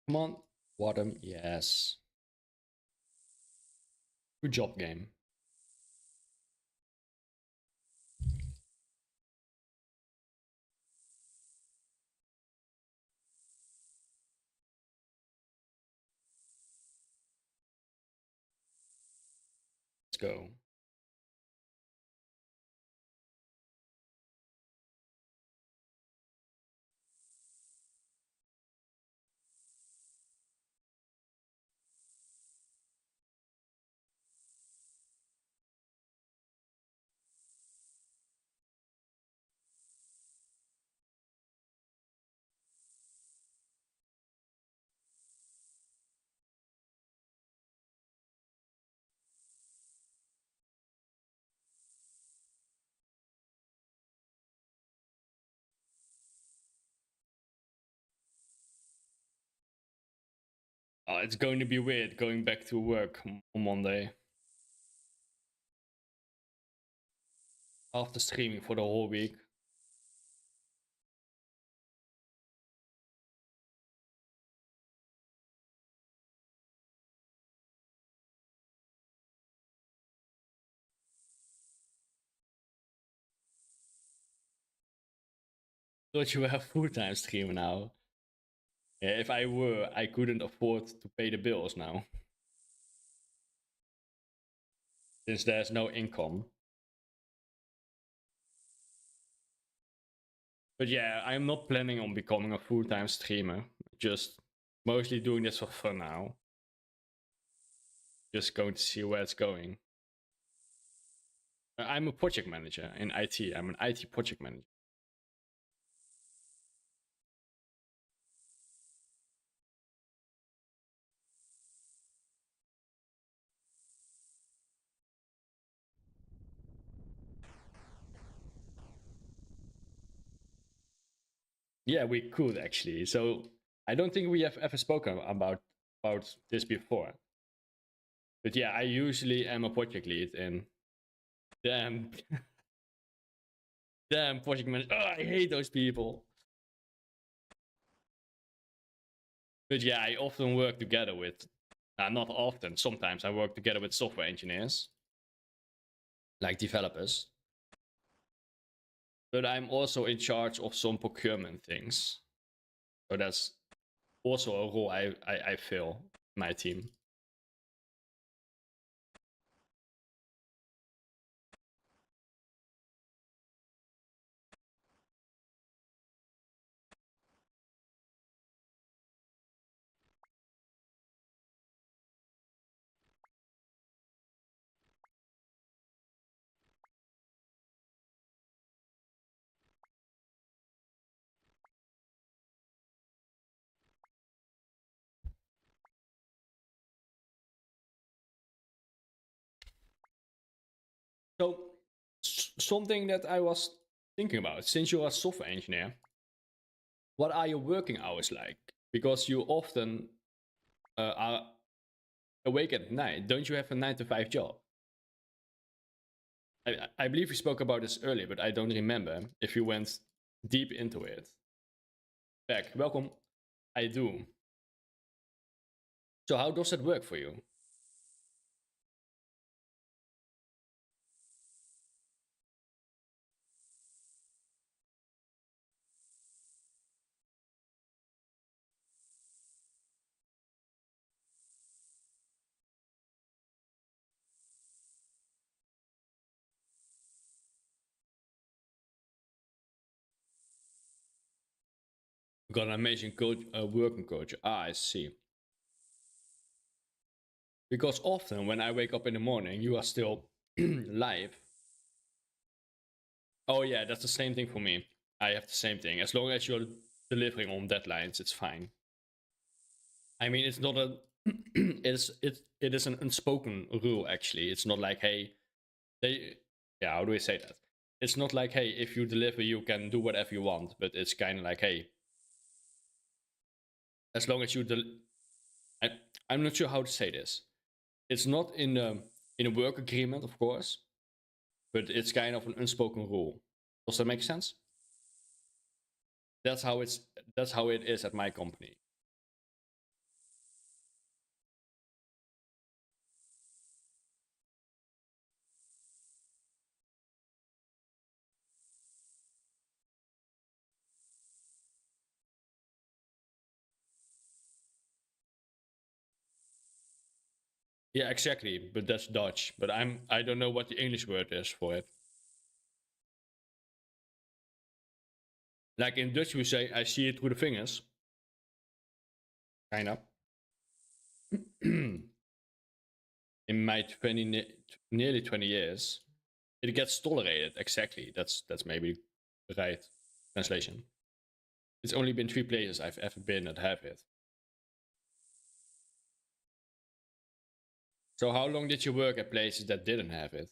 Come on, Watem, yes. Good job, game. Let's go. It's going to be weird going back to work on Monday. After streaming for the whole week. Thought you were a full-time streamer now. Yeah, if I were, I couldn't afford to pay the bills now. Since there's no income. But yeah, I'm not planning on becoming a full-time streamer. Just mostly doing this for fun now. Just going to see where it's going. I'm a project manager in IT. I'm an IT project manager. Yeah, we could actually. So I don't think we have ever spoken about this before. But yeah, I usually am a project lead in damn damn project manager. Oh, I hate those people. But yeah, I often work together with not often, sometimes I work together with software engineers. Like developers. But I'm also in charge of some procurement things. So that's also a role I fill in my team. So something that I was thinking about, since you're a software engineer, what are your working hours like? Because you often are awake at night. Don't you have a 9 to 5 job? I believe we spoke about this earlier, but I don't remember if you went deep into it. Back, welcome. I do. So how does that work for you? You got an amazing coach, working coach. I see. Because often when I wake up in the morning, you are still live. Oh yeah, that's the same thing for me. I have the same thing. As long as you're delivering on deadlines, it's fine. I mean, it's not a it is an unspoken rule actually. It's not like, hey, they yeah, how do I say that? It's not like, hey, if you deliver you can do whatever you want, but it's kind of like, hey, as long as you I'm not sure how to say this. It's not in a work agreement, of course, but it's kind of an unspoken rule. Does that make sense? That's how it is at my company. Yeah, exactly. But that's Dutch. But I don't know what the English word is for it. Like in Dutch, we say, I see it through the fingers. Kind of. In my nearly 20 years, it gets tolerated. Exactly. That's maybe the right translation. It's only been 3 places I've ever been that have it. So how long did you work at places that didn't have it?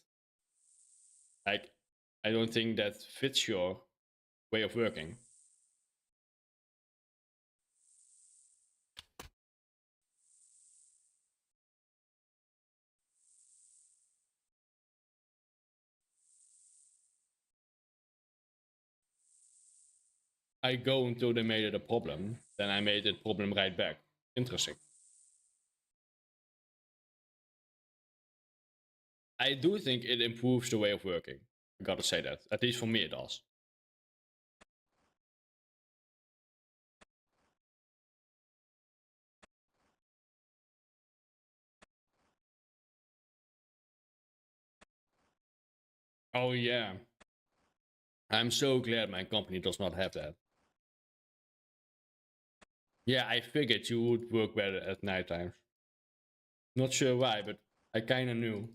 Like, I don't think that fits your way of working. I go until they made it a problem, then I made it problem right back. Interesting. I do think it improves the way of working. I gotta say that. At least for me, it does. Oh, yeah. I'm so glad my company does not have that. Yeah, I figured you would work better at night times. Not sure why, but I kinda knew.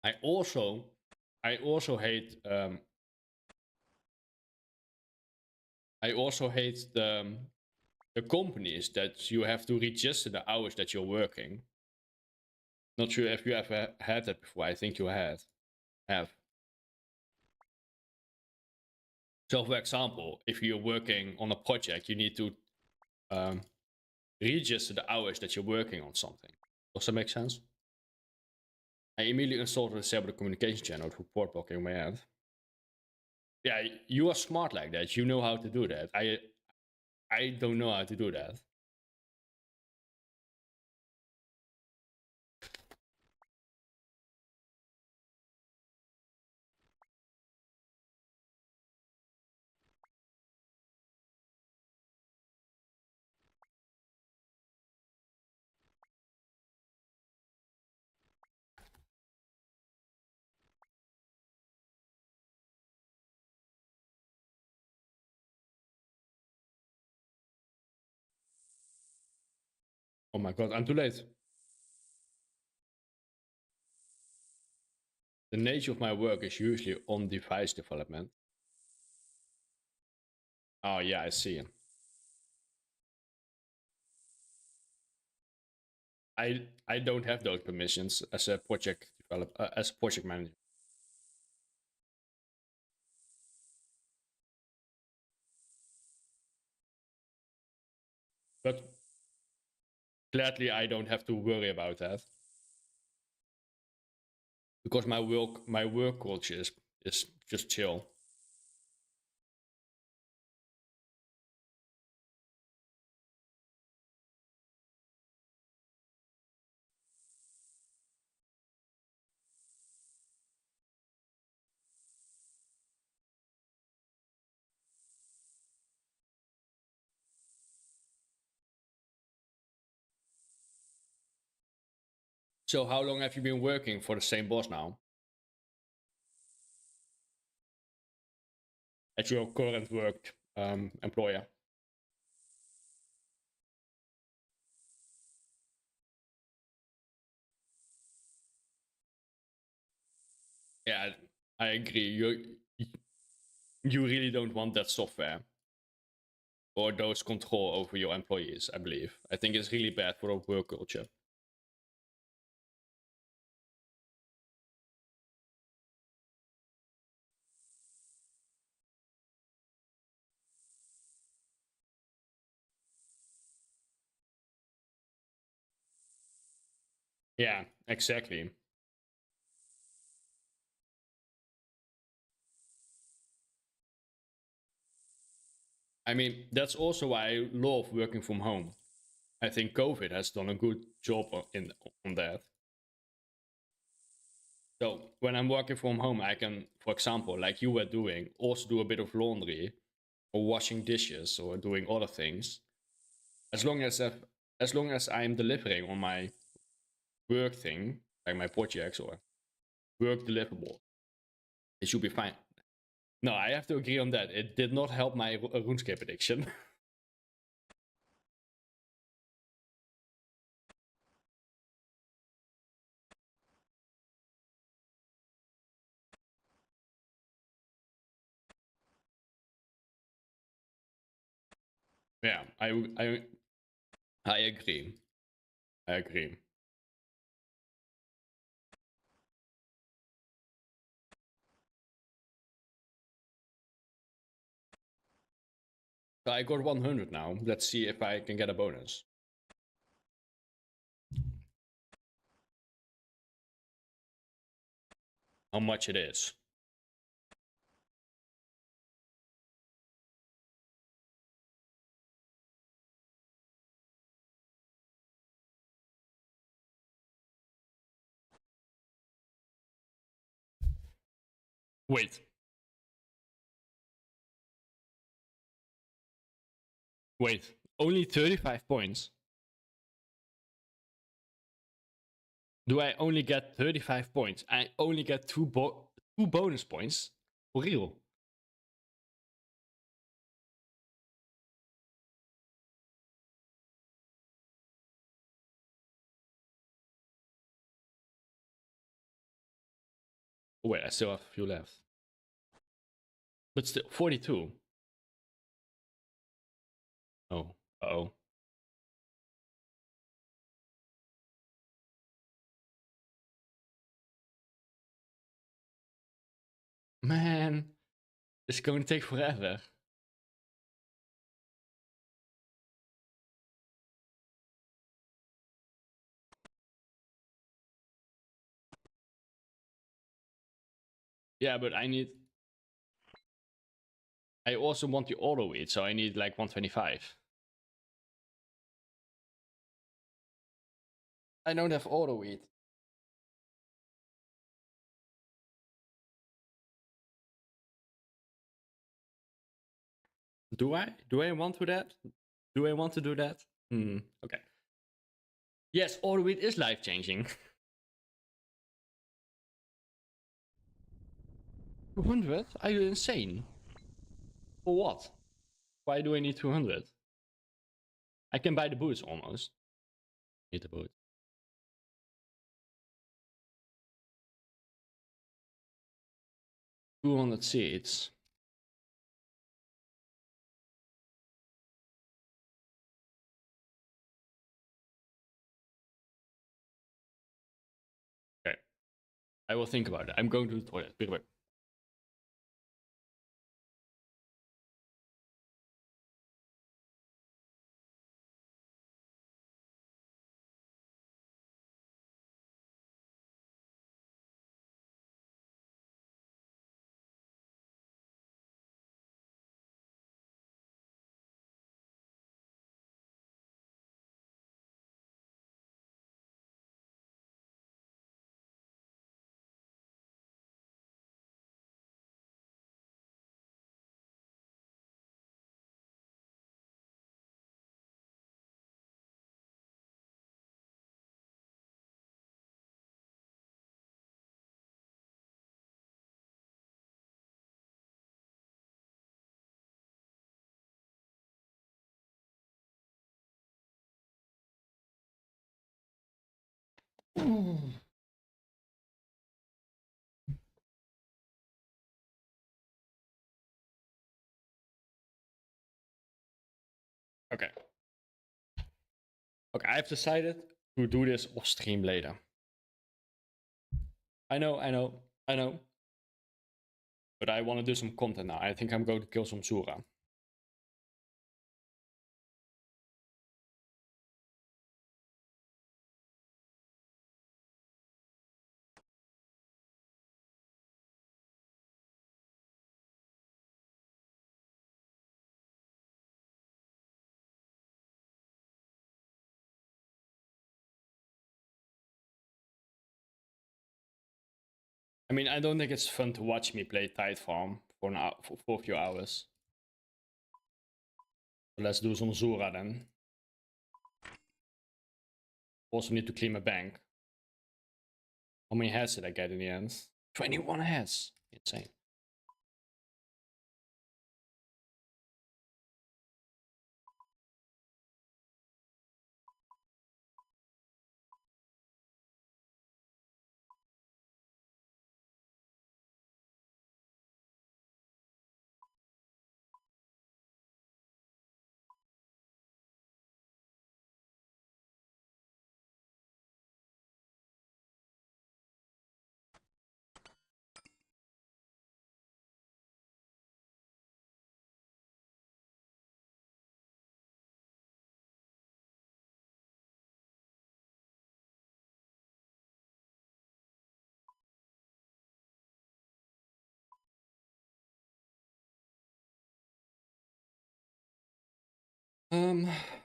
I also, I also hate, I also hate the companies that you have to register the hours that you're working. Not sure if you ever had that before. I think you have. So, for example, if you're working on a project, you need to um, register the hours that you're working on something. Does that make sense? I immediately installed and disabled the communication channel to port blocking in my head. Yeah, you are smart like that. You know how to do that. I don't know how to do that. Oh my god, I'm too late. The nature of my work is usually on device development. Oh yeah, I see. I don't have those permissions as a project as a project manager. But gladly, I don't have to worry about that because my work culture is just chill. So how long have you been working for the same boss now? At your current work employer? Yeah, I agree. You really don't want that software or those control over your employees. I believe. I think it's really bad for the work culture. Yeah, exactly. I mean, that's also why I love working from home. I think COVID has done a good job in on that. So when I'm working from home, I can, for example, like you were doing, also do a bit of laundry or washing dishes or doing other things. As long as I'm delivering on my work thing, like my projects or work deliverable, it should be fine. No, I have to agree on that. It did not help my RuneScape addiction. Yeah, I agree. I agree. So I got 100 now. Let's see if I can get a bonus. How much it is. Wait. Wait. Only 35 points? Do I only get 35 points? I only get two bonus points? For real? Oh, wait, I still have a few left. But still, 42. Oh, uh-oh. Man, it's going to take forever. Yeah, but I also want the auto weed, so I need like 125. I don't have auto weed. Do I? Do I want to that? Do I want to do that? Okay. Yes, auto weed is life changing. 200? Are you insane? For what? Why do I need 200? I can buy the boots almost. Need the boot. $200 seeds. Okay. I will think about it. I'm going to the toilet. Be right back. Okay. Okay, I've decided to do this off stream later. I know, I know, I know. But I want to do some content now. I think I'm going to kill some Sura. mean, I don't think it's fun to watch me play Tide Farm for an hour, for a few hours. So let's do some Zora then. Also need to clean my bank. How many heads did I get in the end? 21 heads. Insane.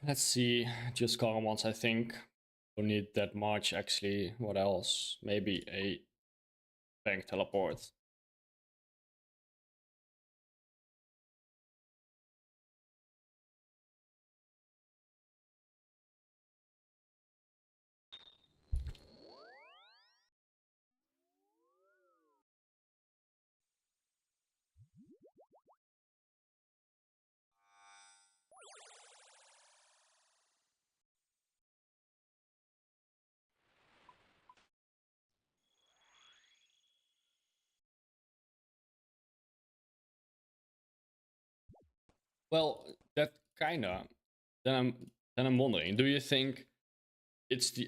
Let's see. Just Karam once, I think. Don't need that much actually. What else? Maybe a bank teleport. Well, that kinda. Then I'm wondering. Do you think it's the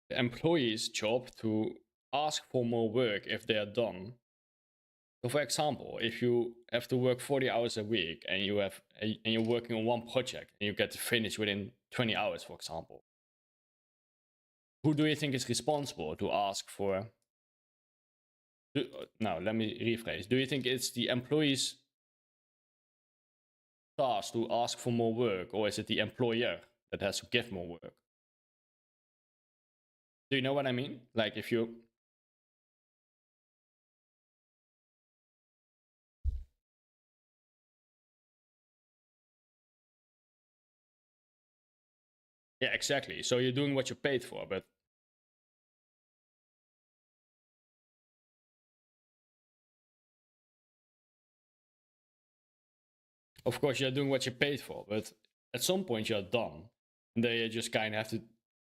employee's job to ask for more work if they are done? So, for example, if you have to work 40 hours a week and you're working on one project and you get to finish within 20 hours, for example, who do you think is responsible to ask for? No, let me rephrase. Do you think it's the employee's task to ask for more work, or is it the employer that has to give more work? Do you know what I mean? Like if you... Yeah, exactly. So you're doing what you're paid for, but... Of course, you're doing what you're paid for, but at some point you're done. And then you just kind of have to...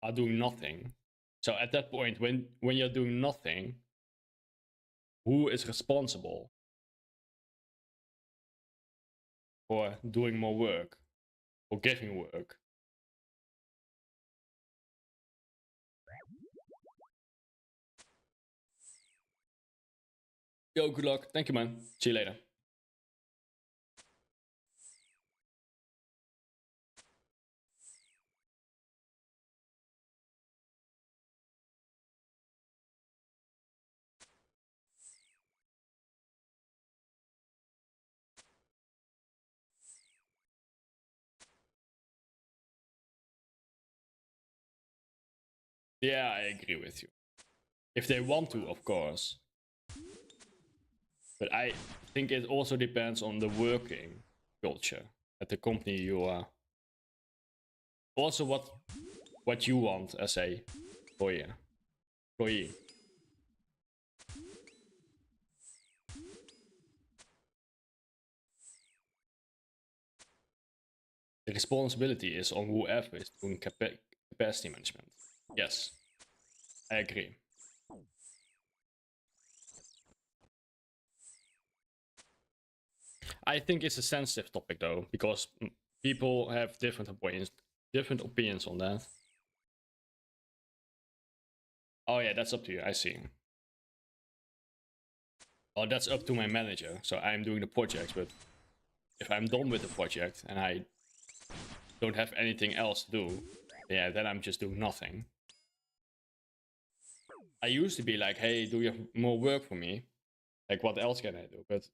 are doing nothing. So at that point, when you're doing nothing, who is responsible for doing more work? Or giving work? Yo, good luck. Thank you, man. See you later. Yeah, I agree with you. If they want to, of course. But I think it also depends on the working culture at the company you are. Also, what you want as a employee. The responsibility is on whoever is doing capacity management. Yes, I agree. I think it's a sensitive topic though, because people have different opinions on that. Oh yeah, that's up to you. I see. Oh, that's up to my manager. So I'm doing the project, but if I'm done with the project and I don't have anything else to do, yeah, then I'm just doing nothing. I used to be like, hey, do you have more work for me? Like, what else can I do? But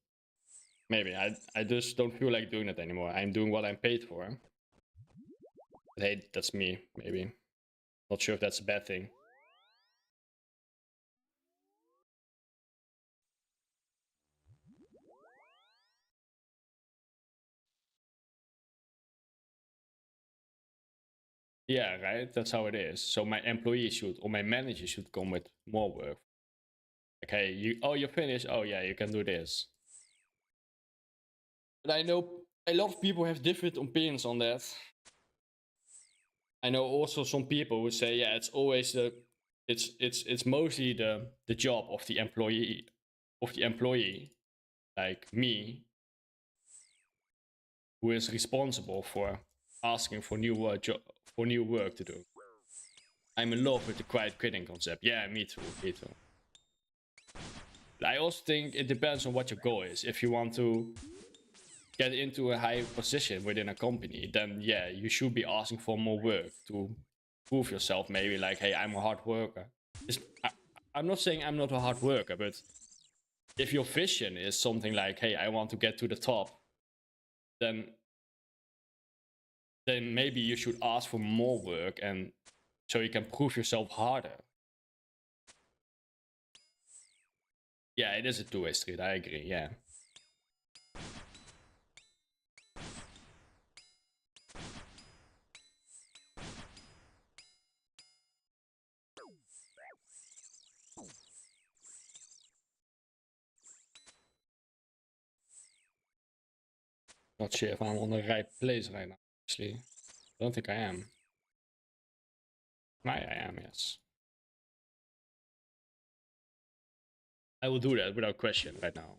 maybe I just don't feel like doing it anymore. I'm doing what I'm paid for. But hey, that's me, maybe. Not sure if that's a bad thing. Yeah, right. That's how it is. So my employee should, or my manager should come with more work. Okay, you're finished. Oh yeah, you can do this. But I know a lot of people have different opinions on that. I know also some people who say, yeah, it's always it's mostly the job of the employee, like me, who is responsible for asking for for new work to do. I'm in love with the quiet quitting concept. Yeah, me too, me too. But I also think it depends on what your goal is. If you want to get into a high position within a company, then yeah, you should be asking for more work to prove yourself. Maybe like, hey, I'm a hard worker. I'm not saying I'm not a hard worker, but if your vision is something like, hey, I want to get to the top, then maybe you should ask for more work, and so you can prove yourself harder. Yeah, it is a two-way street. I agree. Yeah. Not sure if I'm on the right place right now. Actually, I don't think I am. I am. Yes. I will do that without question right now.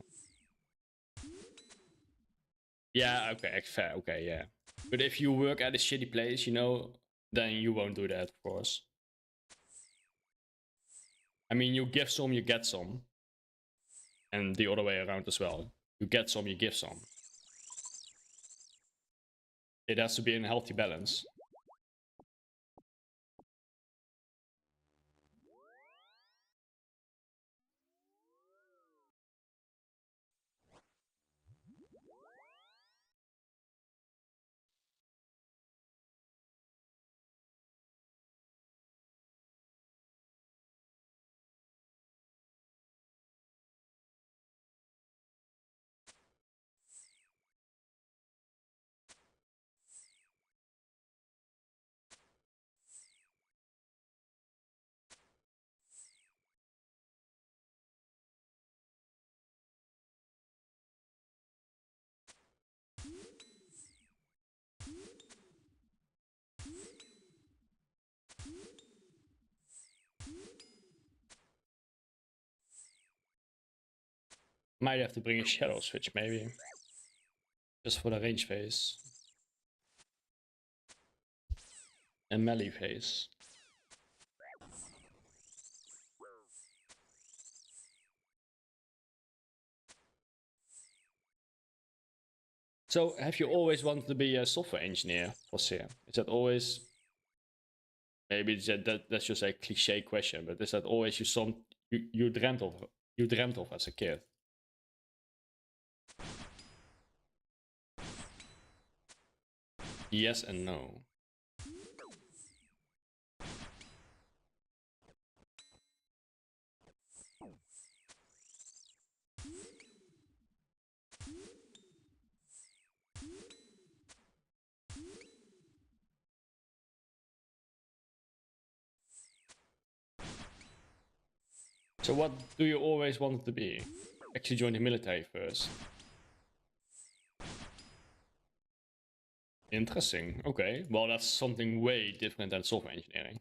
Yeah, okay, fair, okay, yeah. But if you work at a shitty place, you know, then you won't do that, of course. I mean, you give some, you get some. And the other way around as well. You get some, you give some. It has to be in a healthy balance. Might have to bring a shadow switch, maybe. Just for the range phase. And melee phase. So, have you always wanted to be a software engineer, Jose? Is that always... Maybe that's just a cliche question, but is that always you dreamt of as a kid? Yes and no. So what do you always want to be? Actually join the military first. Interesting. Okay. Well, that's something way different than software engineering.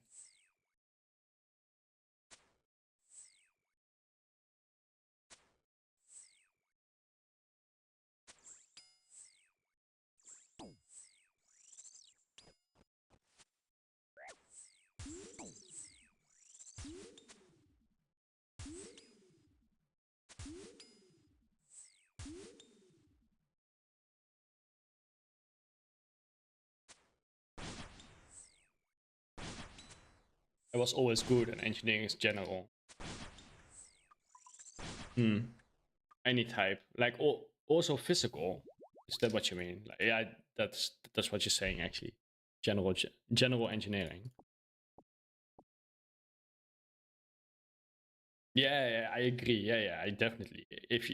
I was always good at engineering in general. Any type. Like also physical. Is that what you mean? Like, yeah, that's what you're saying actually. General engineering. Yeah, I agree. Yeah, I definitely. If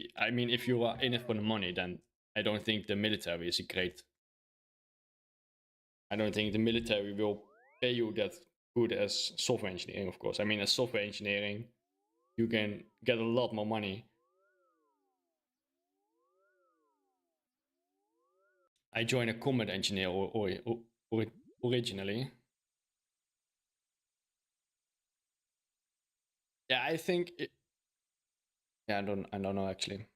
you are in it for the money, then I don't think the military is a great. I don't think the military will pay you that good as software engineering, of course. I mean, as software engineering, you can get a lot more money. I joined a combat engineer originally. Yeah, I think. Yeah, I don't know actually.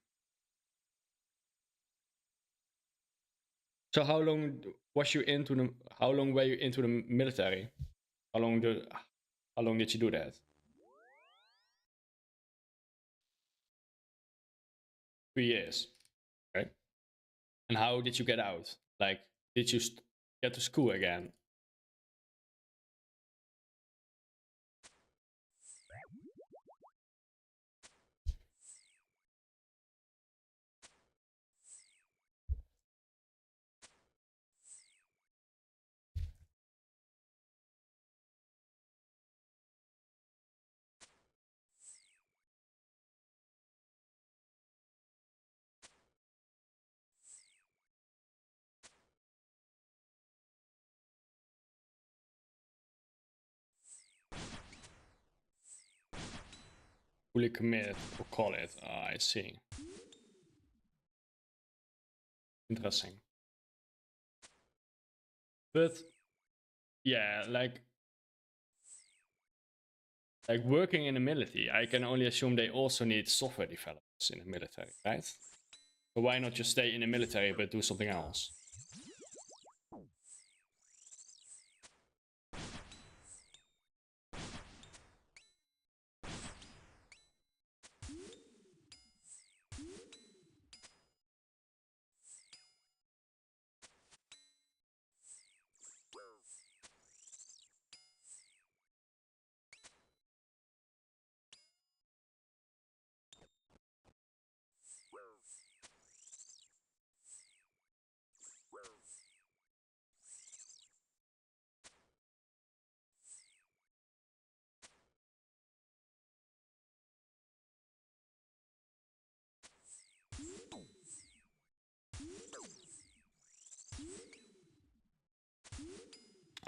So how long was you into the? How long were you into the military? How long did you do that? 3 years. Okay. And how did you get out? Like, did you get to school again? Fully committed, or call it. I see. Interesting. But yeah, like working in the military, I can only assume they also need software developers in the military, right? So why not just stay in the military but do something else?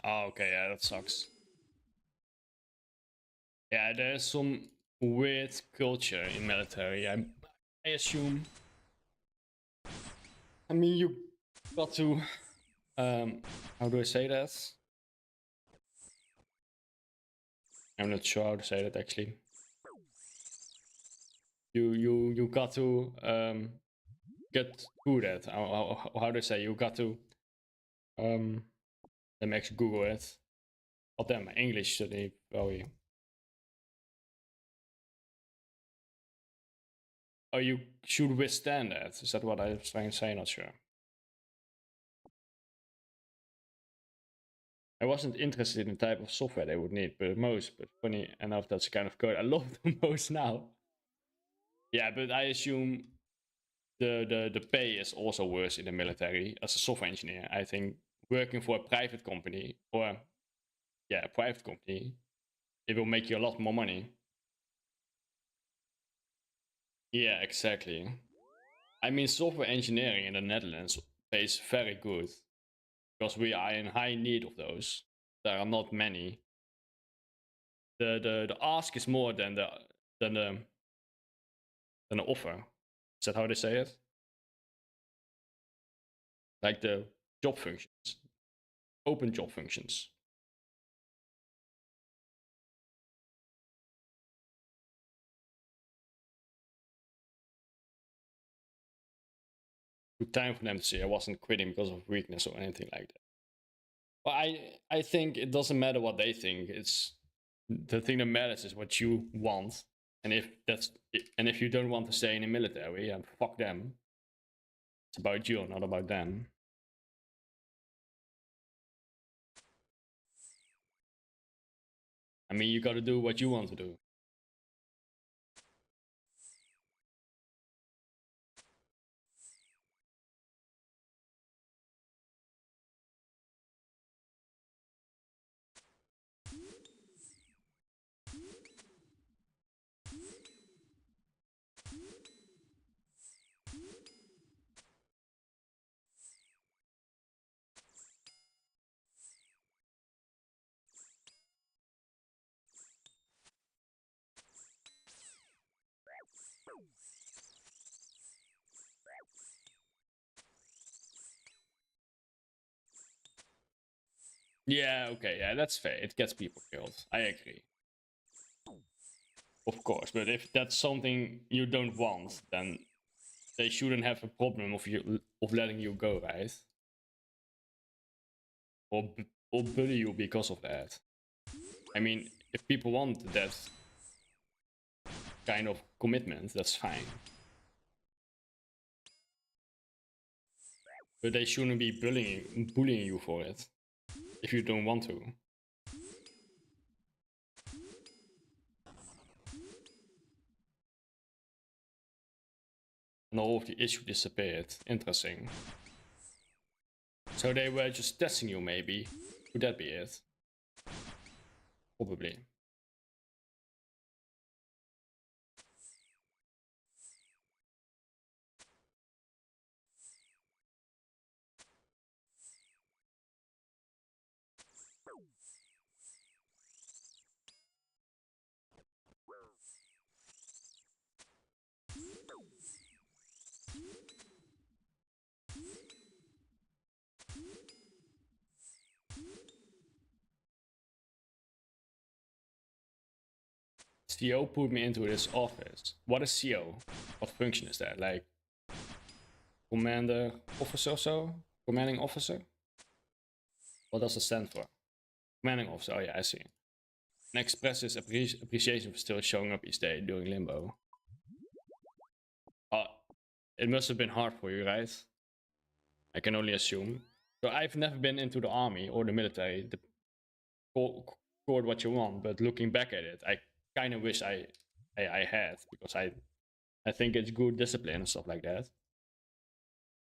Oh, okay, yeah, that sucks. Yeah, there's some weird culture in military. I assume. I mean, you got to. How do I say that? I'm not sure how to say that actually. You got to get good at. How do I say? You got to. Let me actually Google it. Oh damn, my English today. Oh yeah. Oh, you should withstand that. Is that what I was trying to say? Not sure. I wasn't interested in the type of software they would need, but funny enough, that's the kind of code I love the most now. Yeah, but I assume the pay is also worse in the military as a software engineer. I think working for a private company or yeah, a private company, it will make you a lot more money. Yeah, exactly. I mean, software engineering in the Netherlands pays very good because we are in high need of those. There are not many. The ask is more than the than the offer. Is that how they say it? Like the job functions, open job functions. Took time for them to see I wasn't quitting because of weakness or anything like that. But I think it doesn't matter what they think. It's the thing that matters is what you want. And if you don't want to stay in the military, and fuck them. It's about you, not about them. I mean, you got to do what you want to do. Yeah, okay, yeah, that's fair. It gets people killed. I agree. Of course, but if that's something you don't want, then they shouldn't have a problem of letting you go, right? Or bully you because of that. I mean, if people want that kind of commitment, that's fine. But they shouldn't be bullying you for it if you don't want to. And all of the issue disappeared. Interesting. So they were just testing you, maybe. Could that be it? Probably. CO put me into this office. What is CO? What function is that? Like commander officer or so? Commanding officer? What does it stand for? Commanding officer. Oh yeah, I see. And expresses appreciation for still showing up each day during limbo. Oh, it must have been hard for you, right? I can only assume. So I've never been into the army or the military. Call it what you want, but looking back at it, I kind of wish I had, because I think it's good discipline and stuff like that.